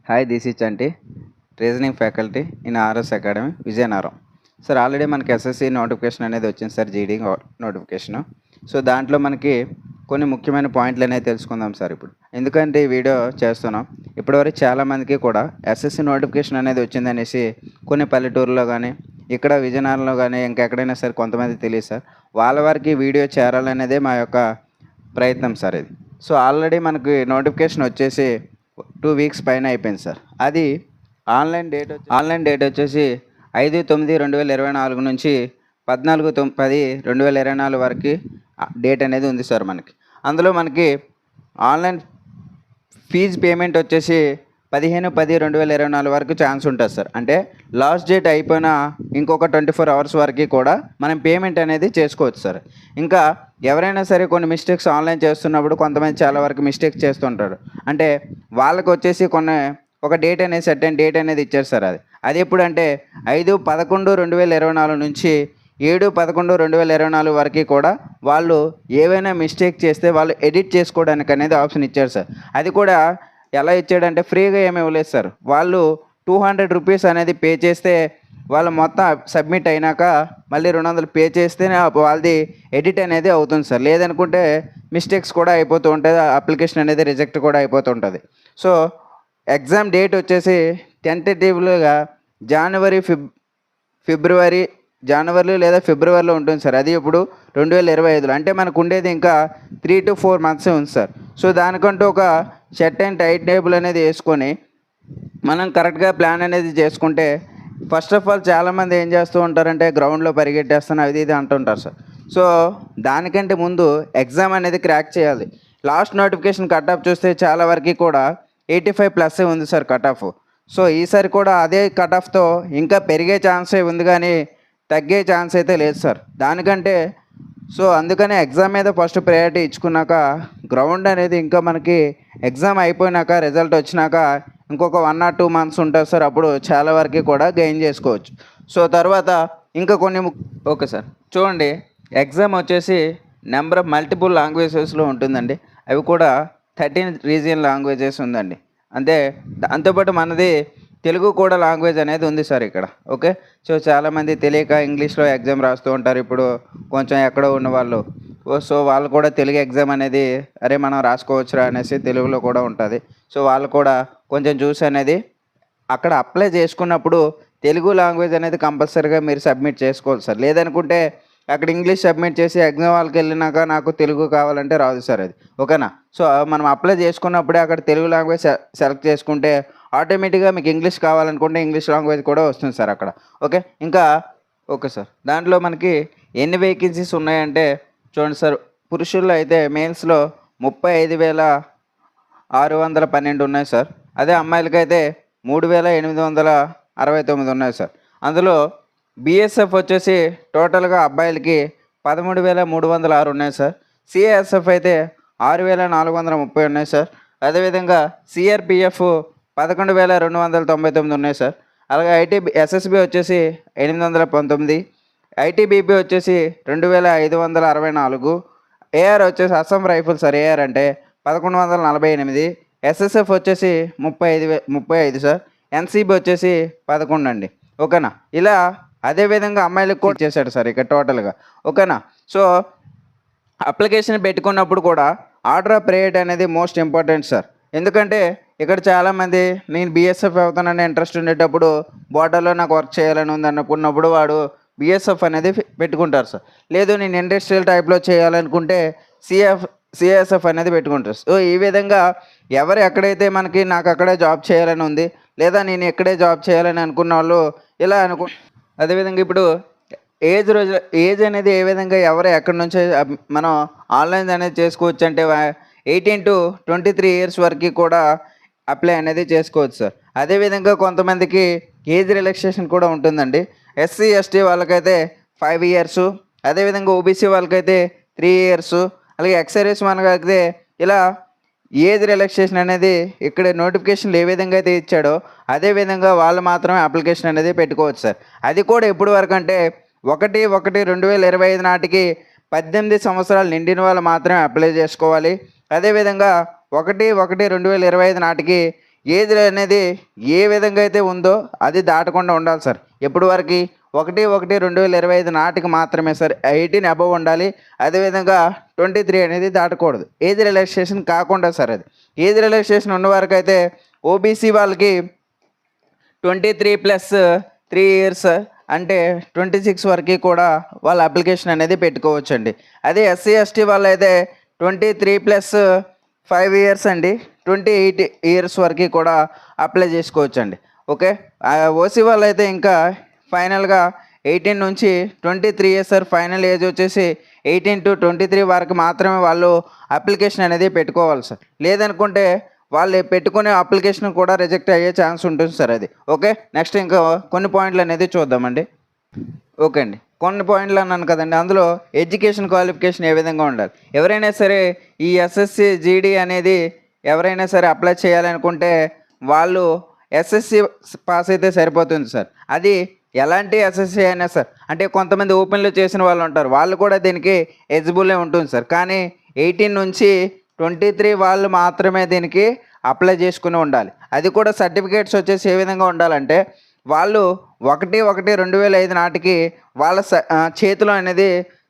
Hi, this is Chanti, reasoning faculty in RS academy, Vizianagaram. Sir already మనకి SSC notification అనేది వచ్చింది sir, జీడీ notification. So దాంట్లో మనకి కొన్ని ముఖ్యమైన పాయింట్లు అనేవి తెలుసుకుందాం సార్ ఇప్పుడు. ఎందుకంటే ఈ వీడియో చేస్తున్నాం, ఇప్పటివరకు చాలామందికి కూడా ఎస్ఎస్సి నోటిఫికేషన్ అనేది వచ్చిందనేసి కొన్ని పల్లెటూరులో కానీ, ఇక్కడ విజయనగరంలో కానీ, ఇంకెక్కడైనా సరే కొంతమంది తెలియదు సార్. వాళ్ళ వారికి వీడియో చేరాలనేదే మా యొక్క ప్రయత్నం సార్ ఇది. సో ఆల్రెడీ మనకి నోటిఫికేషన్ వచ్చేసి 2 వీక్స్ పైన అయిపోయింది సార్. అది ఆన్లైన్ డేట్ వచ్చేసి 5/9/2024 నుంచి 14/10/2024 వరకు డేట్ అనేది ఉంది సార్ మనకి. అందులో మనకి ఆన్లైన్ ఫీజు పేమెంట్ వచ్చేసి 15/10/2024 వరకు ఛాన్స్ ఉంటుంది సార్. అంటే లాస్ట్ డేట్ అయిపోయిన ఇంకొక 24 అవర్స్ వరకు కూడా మనం పేమెంట్ అనేది చేసుకోవచ్చు సార్. ఇంకా ఎవరైనా సరే కొన్ని మిస్టేక్స్ ఆన్లైన్ చేస్తున్నప్పుడు కొంతమంది చాలా వరకు మిస్టేక్స్ చేస్తుంటారు. అంటే వాళ్ళకు వచ్చేసి ఒక డేట్ అనేది సర్టెన్ డేట్ అనేది ఇచ్చారు సార్. అది ఎప్పుడంటే 5/11/2024 నుంచి 7/11/2024 వరకు కూడా వాళ్ళు ఏవైనా మిస్టేక్ చేస్తే వాళ్ళు ఎడిట్ చేసుకోవడానికి అనేది ఆప్షన్ ఇచ్చారు సార్. అది కూడా ఎలా ఇచ్చాడంటే ఫ్రీగా ఏమి ఇవ్వలేదు సార్. వాళ్ళు 200 రూపీస్ అనేది పే చేస్తే వాళ్ళు మొత్తం సబ్మిట్ అయినాక మళ్ళీ 200 పే చేస్తేనే వాళ్ళది ఎడిట్ అనేది అవుతుంది సార్. లేదనుకుంటే మిస్టేక్స్ కూడా అయిపోతూ ఉంటుంది, అప్లికేషన్ అనేది రిజెక్ట్ కూడా అయిపోతుంటుంది. సో ఎగ్జామ్ డేట్ వచ్చేసి టెంటేటివ్గా జనవరి లేదా ఫిబ్రవరిలో ఉంటుంది సార్. అది ఇప్పుడు 2025లో. అంటే మనకు ఉండేది ఇంకా 3 to 4 మంత్స్ ఉంది సార్. సో దానికంటూ ఒక షెట్ అండ్ టైట్ టేబుల్ అనేది వేసుకొని మనం కరెక్ట్గా ప్లాన్ అనేది చేసుకుంటే, ఫస్ట్ ఆఫ్ ఆల్ చాలామంది ఏం చేస్తూ ఉంటారంటే గ్రౌండ్లో పరిగెట్టేస్తాను అది ఇది అంటుంటారు సార్. సో దానికంటే ముందు ఎగ్జామ్ అనేది క్రాక్ చేయాలి. లాస్ట్ నోటిఫికేషన్ కట్ ఆఫ్ చూస్తే చాలా వరకు కూడా 85+ ఉంది సార్ కట్ ఆఫ్. సో ఈసారి కూడా అదే కట్ ఆఫ్తో ఇంకా పెరిగే ఛాన్సే ఉంది, కానీ తగ్గే ఛాన్స్ అయితే లేదు సార్. దానికంటే సో అందుకనే ఎగ్జామ్ మీద ఫస్ట్ ప్రయారిటీ ఇచ్చుకున్నాక గ్రౌండ్ అనేది ఇంకా మనకి ఎగ్జామ్ అయిపోయినాక రిజల్ట్ వచ్చినాక ఇంకొక 1 or 2 మంత్స్ ఉంటుంది సార్. అప్పుడు చాలా వరకు కూడా గెయిన్ చేసుకోవచ్చు. సో తర్వాత ఇంకా ఓకే సార్, చూడండి, ఎగ్జామ్ వచ్చేసి నెంబర్ ఆఫ్ మల్టిపుల్ లాంగ్వేజెస్లో ఉంటుందండి. అవి కూడా 13 రీజియన్ లాంగ్వేజెస్ ఉందండి. అంతే, దాంతోపాటు మనది తెలుగు కూడా లాంగ్వేజ్ అనేది ఉంది సార్ ఇక్కడ. ఓకే, సో చాలామంది తెలియక ఇంగ్లీష్లో ఎగ్జామ్ రాస్తూ ఉంటారు. ఇప్పుడు కొంచెం ఎక్కడో ఉన్న వాళ్ళు, సో వాళ్ళు కూడా తెలుగు ఎగ్జామ్ అనేది అరే మనం రాసుకోవచ్చురా అనేసి తెలుగులో కూడా ఉంటుంది. సో వాళ్ళు కూడా కొంచెం చూసి అనేది అక్కడ అప్లై చేసుకున్నప్పుడు తెలుగు లాంగ్వేజ్ అనేది కంపల్సరీగా మీరు సబ్మిట్ చేసుకోవాలి సార్. లేదనుకుంటే అక్కడ ఇంగ్లీష్ సబ్మిట్ చేసి ఎగ్జామ్ వాళ్ళకి వెళ్ళినాక నాకు తెలుగు కావాలంటే రాదు సార్ అది. ఓకేనా? సో మనం అప్లై చేసుకున్నప్పుడే అక్కడ తెలుగు లాంగ్వేజ్ సెలెక్ట్ చేసుకుంటే ఆటోమేటిక్గా మీకు ఇంగ్లీష్ కావాలనుకుంటే ఇంగ్లీష్ లాంగ్వేజ్ కూడా వస్తుంది సార్ అక్కడ. ఓకే, ఇంకా ఓకే సార్, దాంట్లో మనకి ఎన్ని వేకెన్సీస్ ఉన్నాయంటే చూడండి సార్. పురుషుల్లో అయితే మెయిల్స్లో 35,612 ఉన్నాయి సార్. అదే అమ్మాయిలకైతే 3,869 ఉన్నాయి సార్. అందులో బీఎస్ఎఫ్ వచ్చేసి టోటల్గా అబ్బాయిలకి 13,306 ఉన్నాయి సార్. సిఏఎస్ఎఫ్ అయితే 6,430 ఉన్నాయి సార్. అదేవిధంగా సిఆర్పిఎఫ్ 11,299 ఉన్నాయి సార్. అలాగే ఎస్ఎస్బి వచ్చేసి 819, ఐటీబీపీ వచ్చేసి 2,564, ఏఆర్ వచ్చేసి అస్సాం రైఫిల్ సార్, ఏఆర్ అంటే 1148, ఎస్ఎస్ఎఫ్ వచ్చేసి 35 సార్, ఎన్సీబీ వచ్చేసి 11 అండి. ఓకేనా? ఇలా అదేవిధంగా అమ్మాయిలకు కూడా చేశాడు సార్ ఇక్కడ టోటల్గా. ఓకేనా? సో అప్లికేషన్ పెట్టుకున్నప్పుడు కూడా ఆర్డర్ ఆఫ్ ప్రేయర్ అనేది మోస్ట్ ఇంపార్టెంట్ సార్. ఎందుకంటే ఇక్కడ చాలామంది నేను బీఎస్ఎఫ్ అవుతానని ఇంట్రెస్ట్ ఉండేటప్పుడు బోర్డర్లో నాకు వర్క్ చేయాలని ఉంది అనుకున్నప్పుడు వాడు బీఎస్ఎఫ్ అనేది పెట్టుకుంటారు సార్. లేదు నేను ఇండస్ట్రియల్ టైప్లో చేయాలనుకుంటే సిఎస్ఎఫ్ అనేది పెట్టుకుంటారు. సో ఈ విధంగా ఎవరు ఎక్కడైతే నాకు అక్కడే జాబ్ చేయాలని ఉంది, లేదా నేను ఎక్కడే జాబ్ చేయాలని అనుకున్న వాళ్ళు ఇలా అదేవిధంగా ఇప్పుడు ఏజ్ అనేది ఏ విధంగా ఎవరు ఎక్కడి నుంచో మనం ఆన్లైన్ అనేది చేసుకోవచ్చు అంటే 18 to 23 ఇయర్స్ వరకు కూడా అప్లై అనేది చేసుకోవచ్చు సార్. అదేవిధంగా కొంతమందికి ఏజ్ రిలాక్సేషన్ కూడా ఉంటుందండి. ఎస్సీ ఎస్టీ వాళ్ళకైతే 5 ఇయర్స్, అదేవిధంగా ఓబీసీ వాళ్ళకైతే 3 ఇయర్స్, అలాగే ఎక్సర్వీస్ మనకైతే ఇలా ఏజ్ రిలాక్సేషన్ అనేది ఇక్కడ నోటిఫికేషన్లు ఏ విధంగా అయితే ఇచ్చాడో అదేవిధంగా వాళ్ళు మాత్రమే అప్లికేషన్ అనేది పెట్టుకోవచ్చు సార్. అది కూడా ఎప్పటి వరకు అంటే 1/1/2025 నాటికి 18 సంవత్సరాలు నిండిన వాళ్ళు మాత్రమే అప్లై చేసుకోవాలి. అదేవిధంగా 1/1/2025 నాటికి ఏజ్ అనేది ఏ విధంగా అయితే ఉందో అది దాటకుండా ఉండాలి సార్. ఎప్పటి వరకు 1/1/2025 నాటికి మాత్రమే సార్ 18 అబవ్ ఉండాలి. అదేవిధంగా 23 అనేది దాటకూడదు. ఏజ్ రిలాక్సేషన్ కాకుండా సార్ అది. ఏజ్ రిలాక్సేషన్ ఉన్న వరకు అయితే ఓబీసీ వాళ్ళకి 23+3 ఇయర్స్ అంటే 26 వరకు కూడా వాళ్ళ అప్లికేషన్ అనేది పెట్టుకోవచ్చండి. అదే ఎస్సీ ఎస్టీ వాళ్ళైతే 23+5 ఇయర్స్ అండి 28 ఇయర్స్ వరకు కూడా అప్లై చేసుకోవచ్చండి. ఓకే. ఓసీ వాళ్ళైతే ఇంకా ఫైనల్గా 18 నుంచి 23 ఇయర్స్ సార్. ఫైనల్ ఏజ్ వచ్చేసి 18 to 23 వరకు మాత్రమే వాళ్ళు అప్లికేషన్ అనేది పెట్టుకోవాలి సార్. లేదనుకుంటే వాళ్ళు పెట్టుకునే అప్లికేషన్ కూడా రిజెక్ట్ అయ్యే ఛాన్స్ ఉంటుంది సార్ అది. ఓకే. నెక్స్ట్ ఇంకా కొన్ని పాయింట్లు అనేది చూద్దామండి. ఓకే అండి. కొన్ని పాయింట్లు అన్నాను కదండి, అందులో ఎడ్యుకేషన్ క్వాలిఫికేషన్ ఏ విధంగా ఉండాలి. ఎవరైనా సరే ఈ ఎస్ఎస్సి జీడీ అనేది ఎవరైనా సరే అప్లై చేయాలనుకుంటే వాళ్ళు ఎస్ఎస్సి పాస్ అయితే సరిపోతుంది సార్. అది ఎలాంటి ఎస్ఎస్సి అయినా సార్. అంటే కొంతమంది ఓపెన్లో చేసిన వాళ్ళు ఉంటారు, వాళ్ళు కూడా దీనికి ఎలిజిబుల్లే ఉంటుంది సార్. కానీ 18 నుంచి 23 వాళ్ళు మాత్రమే దీనికి అప్లై చేసుకుని ఉండాలి. అది కూడా సర్టిఫికేట్స్ వచ్చేసి ఏ విధంగా ఉండాలంటే వాళ్ళు 1/1/2005 నాటికి వాళ్ళ చేతిలో అనేది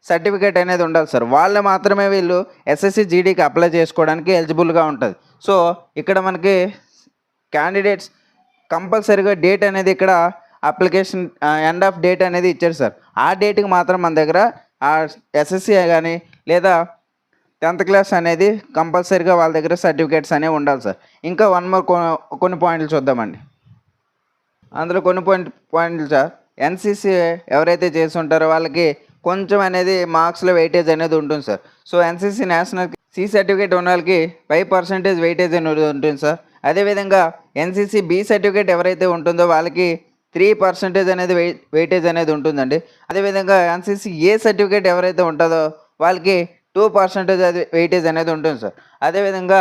సర్టిఫికేట్ అనేది ఉండాలి సార్. వాళ్ళు మాత్రమే వీళ్ళు ఎస్ఎస్సి జీడీకి అప్లై చేసుకోవడానికి ఎలిజిబుల్గా ఉంటుంది. సో ఇక్కడ మనకి క్యాండిడేట్స్ కంపల్సరీగా డేట్ అనేది ఇక్కడ అప్లికేషన్ ఎండ్ ఆఫ్ డేట్ అనేది ఇచ్చారు సార్. ఆ డేట్కి మాత్రం మన దగ్గర ఆ ఎస్ఎస్సి కానీ లేదా 10th క్లాస్ అనేది కంపల్సరీగా వాళ్ళ దగ్గర సర్టిఫికేట్స్ అనేవి ఉండాలి సార్. ఇంకా కొన్ని పాయింట్లు చూద్దామండి. అందులో కొన్ని పాయింట్లు సార్. ఎన్సీసీ ఎవరైతే చేసి ఉంటారో వాళ్ళకి కొంచెం అనేది మార్క్స్లో వెయిటేజ్ అనేది ఉంటుంది sir. So NCC national C certificate ఉన్న వాళ్ళకి 5% వెయిటేజ్ అనేది ఉంటుంది సార్. అదేవిధంగా ఎన్సీసీ బి సర్టిఫికేట్ ఎవరైతే ఉంటుందో వాళ్ళకి 3% అనేది వెయిటేజ్ అనేది ఉంటుందండి. అదేవిధంగా ఎన్సీసీ ఏ సర్టిఫికేట్ ఎవరైతే ఉంటుందో వాళ్ళకి 2% అది వెయిటేజ్ అనేది ఉంటుంది సార్. అదేవిధంగా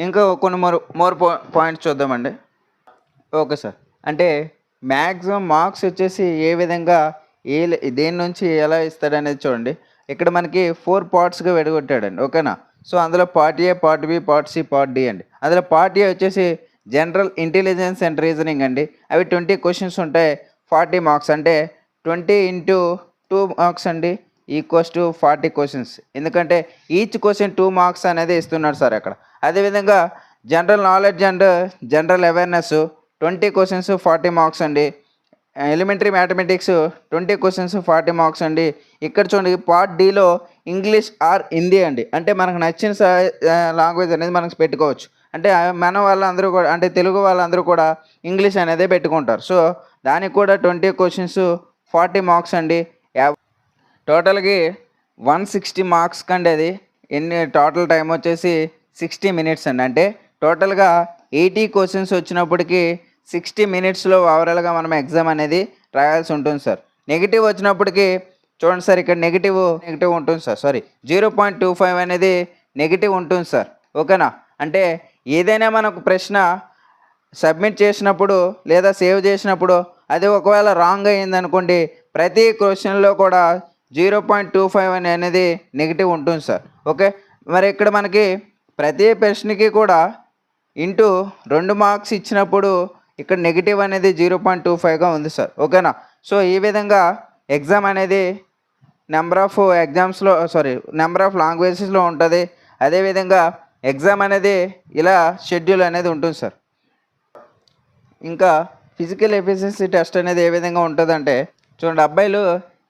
ఇంకా కొన్ని మోర్ పాయింట్స్ చూద్దామండి. Okay sir. అంటే మ్యాక్సిమం మార్క్స్ వచ్చేసి ఏ విధంగా దేని నుంచి ఎలా ఇస్తాడనేది చూడండి. ఇక్కడ మనకి 4 పార్ట్స్గా విడగొట్టాడండి. ఓకేనా. సో అందులో part A, part B, part C, part D అండి. అందులో పార్ట్ ఏ వచ్చేసి జనరల్ ఇంటెలిజెన్స్ అండ్ రీజనింగ్ అండి. అవి 20 క్వశ్చన్స్ ఉంటాయి, 40 మార్క్స్. అంటే 20 into 2 మార్క్స్ అండి ఈక్వల్స్ టు 40 క్వశ్చన్స్. ఎందుకంటే ఈచ్ క్వశ్చన్ 2 మార్క్స్ అనేది ఇస్తున్నాడు సార్ అక్కడ. అదేవిధంగా general knowledge and general awareness 20 questions 40 marks అండి. ఎలిమెంటరీ మ్యాథమెటిక్స్ 20 క్వశ్చన్స్ 40 మార్క్స్ అండి. ఇక్కడ చూడండి పార్ట్ డిలో ఇంగ్లీష్ ఆర్ హిందీ అండి. అంటే మనకు నచ్చిన లాంగ్వేజ్ అనేది మనకు పెట్టుకోవచ్చు. అంటే మన వాళ్ళందరూ కూడా అంటే తెలుగు వాళ్ళందరూ కూడా ఇంగ్లీష్ అనేది పెట్టుకుంటారు. సో దానికి కూడా 20 క్వశ్చన్స్ 40 మార్క్స్ అండి. టోటల్కి 160 మార్క్స్ కండి. అది టోటల్ టైం వచ్చేసి 60 మినిట్స్ అండి. అంటే టోటల్గా 80 క్వశ్చన్స్ వచ్చినప్పటికీ 60 మినిట్స్లో ఓవరాల్గా మనం ఎగ్జామ్ అనేది రాయాల్సి ఉంటుంది సార్. నెగిటివ్ వచ్చినప్పటికీ చూడండి సార్, ఇక్కడ నెగిటివ్ ఉంటుంది సార్. సారీ 0.25 అనేది నెగిటివ్ ఉంటుంది సార్. ఓకేనా. అంటే ఏదైనా మనకు ప్రశ్న సబ్మిట్ చేసినప్పుడు లేదా సేవ్ చేసినప్పుడు అది ఒకవేళ రాంగ్ అయ్యిందనుకోండి, ప్రతి క్వశ్చన్లో కూడా 0.25 అనేది నెగిటివ్ ఉంటుంది సార్. ఓకే. మరి ఇక్కడ మనకి ప్రతి ప్రశ్నకి కూడా ఇంటూ 2 మార్క్స్ ఇచ్చినప్పుడు ఇక్కడ నెగిటివ్ అనేది 0.25గా ఉంది సార్. ఓకేనా. సో ఈ విధంగా ఎగ్జామ్ అనేది నెంబర్ ఆఫ్ లాంగ్వేజెస్లో ఉంటుంది. అదేవిధంగా ఎగ్జామ్ అనేది ఇలా షెడ్యూల్ అనేది ఉంటుంది సార్. ఇంకా ఫిజికల్ ఎఫిషియన్సీ టెస్ట్ అనేది ఏ విధంగా ఉంటుందంటే చూడండి, అబ్బాయిలు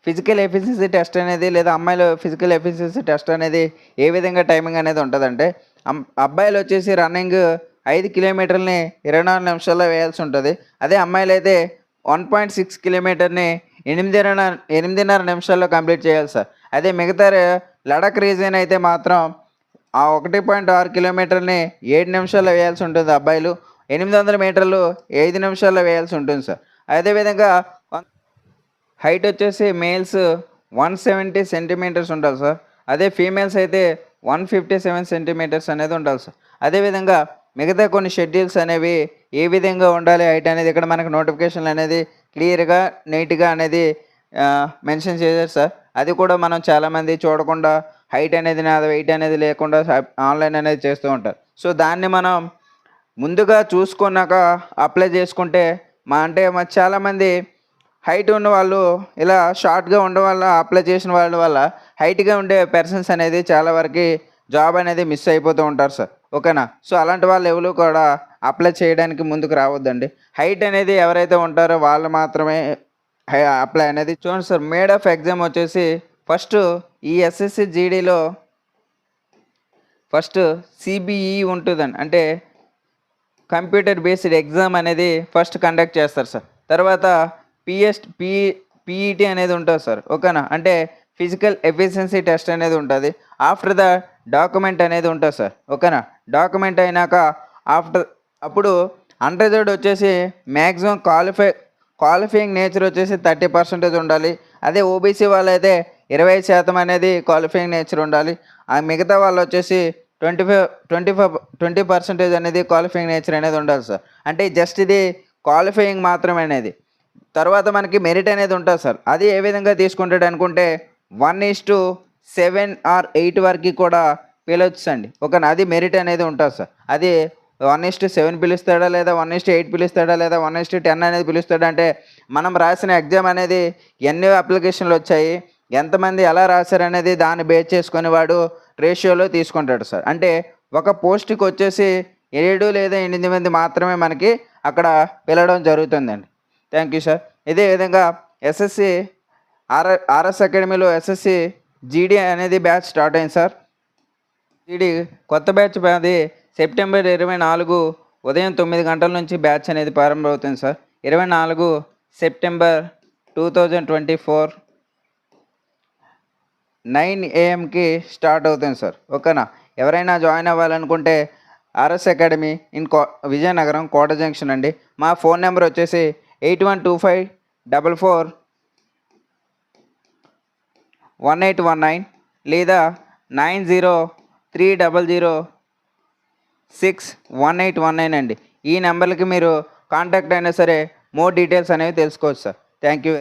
ఫిజికల్ ఎఫిషియన్సీ టెస్ట్ అనేది లేదా అమ్మాయిలు ఫిజికల్ ఎఫిషియన్సీ టెస్ట్ అనేది ఏ విధంగా టైమింగ్ అనేది ఉంటుందంటే అబ్బాయిలు వచ్చేసి రన్నింగ్ 5 కిలోమీటర్లని 24 నిమిషాల్లో వేయాల్సి ఉంటుంది. అదే అమ్మాయిలు అయితే 1.6 కిలోమీటర్ని 8.5 నిమిషాల్లో కంప్లీట్ చేయాలి సార్. అదే మిగతా లడాక్ రీజియన్ అయితే మాత్రం ఆ 1.6 కిలోమీటర్ని 7 నిమిషాల్లో వేయాల్సి ఉంటుంది అబ్బాయిలు. 800 మీటర్లు 5 నిమిషాల్లో వేయాల్సి ఉంటుంది సార్. అదేవిధంగా హైట్ వచ్చేసి మేల్స్ 170 సెంటీమీటర్స్ ఉండాలి సార్. అదే ఫీమేల్స్ అయితే 157 సెంటీమీటర్స్ అనేది ఉండాలి సార్. అదేవిధంగా మిగతా కొన్ని షెడ్యూల్స్ అనేవి ఏ విధంగా ఉండాలి హైట్ అనేది ఇక్కడ మనకు నోటిఫికేషన్లు అనేది క్లియర్గా నీట్గా అనేది మెన్షన్ చేశారు సార్. అది కూడా మనం చాలామంది చూడకుండా హైట్ అనేది వెయిట్ అనేది లేకుండా ఆన్లైన్ అనేది చేస్తూ ఉంటారు. సో దాన్ని మనం ముందుగా చూసుకున్నాక అప్లై చేసుకుంటే మా చాలామంది హైట్ ఉన్న వాళ్ళు ఇలా షార్ట్గా ఉండడం వల్ల అప్లై చేసిన వాళ్ళ వల్ల హైట్గా ఉండే పర్సన్స్ అనేది చాలా వరకు జాబ్ అనేది మిస్ అయిపోతూ ఉంటారు సార్. ఓకేనా. సో అలాంటి వాళ్ళు ఎవరు కూడా అప్లై చేయడానికి ముందుకు రావద్దండి. హైట్ అనేది ఎవరైతే ఉంటారో వాళ్ళు మాత్రమే అప్లై అనేది చూడండి సార్. మేడ్ ఆఫ్ ఎగ్జామ్ వచ్చేసి ఫస్ట్ ఈ ఎస్ఎస్సి జీడీలో ఫస్ట్ సిబిఈ ఉంటుందండి. అంటే కంప్యూటర్ బేస్డ్ ఎగ్జామ్ అనేది ఫస్ట్ కండక్ట్ చేస్తారు సార్. తర్వాత పీఈటీ అనేది ఉంటుంది సార్. ఓకేనా. అంటే ఫిజికల్ ఎఫిషియన్సీ టెస్ట్ అనేది ఉంటుంది. ఆఫ్టర్ ద డాక్యుమెంట్ అనేది ఉంటుంది సార్. ఓకేనా. డాక్యుమెంట్ అయినాక అప్పుడు అన్రిజర్వ్డ్ వచ్చేసి మ్యాక్సిమం క్వాలిఫైయింగ్ నేచర్ వచ్చేసి 30% ఉండాలి. అదే ఓబీసీ వాళ్ళైతే 25% అనేది క్వాలిఫైయింగ్ నేచర్ ఉండాలి. ఆ మిగతా వాళ్ళు వచ్చేసి 20% అనేది క్వాలిఫైయింగ్ నేచర్ అనేది ఉండాలి సార్. అంటే జస్ట్ ఇది క్వాలిఫైయింగ్ మాత్రమే అనేది. తర్వాత మనకి మెరిట్ అనేది ఉంటుంది సార్. అది ఏ విధంగా తీసుకుంటాడు అనుకుంటే 1:7 ఆర్ 8 వరకు కూడా పిలవచ్చండి. ఓకేనా. అది మెరిట్ అనేది ఉంటుంది సార్. అది 1:7 పిలుస్తాడా, లేదా 1:8 పిలుస్తాడా, లేదా 1:10 అనేది పిలుస్తాడా అంటే మనం రాసిన ఎగ్జామ్ అనేది ఎన్ని అప్లికేషన్లు వచ్చాయి, ఎంతమంది ఎలా రాశారనేది దాన్ని బేస్ చేసుకొని వాడు రేషియోలో తీసుకుంటాడు సార్. అంటే ఒక పోస్ట్కి వచ్చేసి 7 లేదా 8 మంది మాత్రమే మనకి అక్కడ పిలవడం జరుగుతుందండి. Thank you sir. ఇదే విధంగా ఎస్ఎస్సి ఆర్ఎస్ అకాడమీలో ఎస్ఎస్సి జీడీ అనేది బ్యాచ్ స్టార్ట్ అయింది సార్. జీడీ కొత్త బ్యాచ్ అది సెప్టెంబర్ 24 ఉదయం 9 గంటల నుంచి బ్యాచ్ అనేది ప్రారంభమవుతుంది సార్. 24 సెప్టెంబర్ 2024 9 AM స్టార్ట్ అవుతుంది సార్. ఓకేనా. ఎవరైనా జాయిన్ అవ్వాలనుకుంటే ఆర్ఎస్ అకాడమీ విజయనగరం కోట జంక్షన్ అండి. మా ఫోన్ నెంబర్ వచ్చేసి 8125441819 లేదా 9030061819 అండి. ఈ నెంబర్లకి మీరు కాంటాక్ట్ అయినా సరే మోర్ డీటెయిల్స్ అనేవి తెలుసుకోవచ్చు సార్. Thank you.